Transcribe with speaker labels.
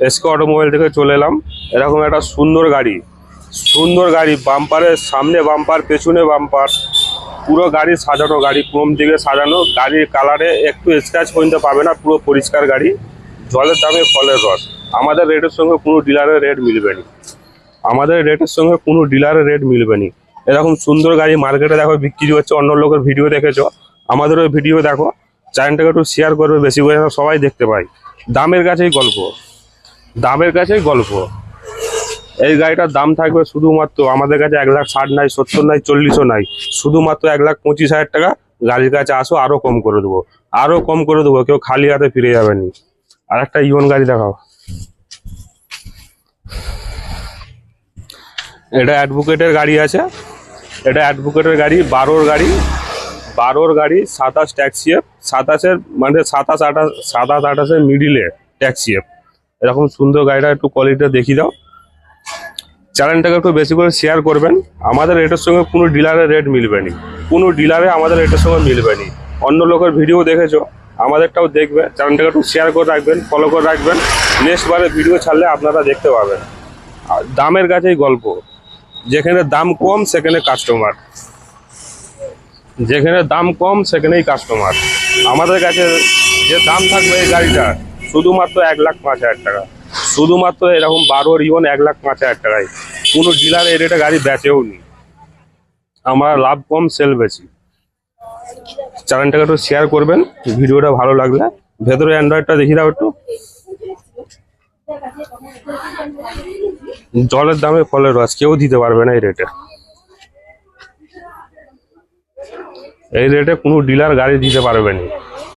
Speaker 1: SK automobile থেকে চলে এলাম। এরকম একটা সুন্দর গাড়ি, বাম্পারের সামনে বাম্পার, পেছনে বাম্পার, পুরো গাড়ি সাজানো, গাড়ি ক্রোম দিকে সাজানো, গাড়ির কালারে একটু স্ক্র্যাচ পর্যন্ত পাবে না, পুরো পরিষ্কার গাড়ি। জলের দামে ফলের রস। আমাদের রেটের সঙ্গে কোনো ডিলারের রেট মিলবে না, এরকম সুন্দর গাড়ি মার্কেটে দেখো বিক্রি হচ্ছে, অন্য লোকের ভিডিও দেখেছো, আমাদেরও ভিডিও দেখো, চ্যানেলটাকে একটু শেয়ার করবে বেশি করে, সবাই দেখতে পাই। দামের কাছেই গল্প। এই গাড়িটার দাম থাকবে শুধুমাত্র আমাদের কাছে 1,60,000 নাই, 70 নাই, 40ও নাই, শুধুমাত্র 1,25,000 টাকা। গাড়ির কাছে আসো, আরো কম করে দেবো, কেউ খালি হাতে ফিরে যাবেনি। আর একটা ইওন গাড়ি দেখাও। এটা অ্যাডভোকেটের গাড়ি আছে, 12 গাড়ি 27 ট্যাক্সিএফ, 27-এর মানে 27-28 মিডিলে ট্যাক্সিএফ। এরকম সুন্দর গাড়িটা একটু কোয়ালিটিটা দেখিয়ে দাও। চ্যানেলটাকে একটু বেশি করে শেয়ার করবেন। আমাদের রেটের সঙ্গে কোনো ডিলারের রেট মিলবে না, আমাদের রেটের সঙ্গে মিলবে না। অন্য লোকের ভিডিও দেখেছো, আমাদেরটাও দেখবে। চ্যানেলটাকে একটু শেয়ার করে রাখবেন, ফলো করে রাখবেন। নেক্সট বারে ভিডিও ছাড়লে আপনারা দেখতে পাবেন। আর দামের কাছেই গল্প, যেখানে দাম কম সেখানে কাস্টমার, আমাদের কাছে যে দাম থাকবে এই গাড়িটা শুধুমাত্র 1,05,000 টাকা, শুধুমাত্র এরকম 12 ইওন 1,05,000 টাকায়। কোনো ডিলার এই রেটে গাড়ি বেচেও নি, আমরা লাভ কম সেল বেশি। চ্যানেলটাকে একটু শেয়ার করবেন, ভিডিওটা ভালো লাগলে। ভেতরে অ্যান্ড্রয়েডটা দেখিয়ে দাও একটু। জলের দামে ফলের রস, কেউ দিতে পারবে না এই রেটে কোনো ডিলার গাড়ি দিতে পারবে না।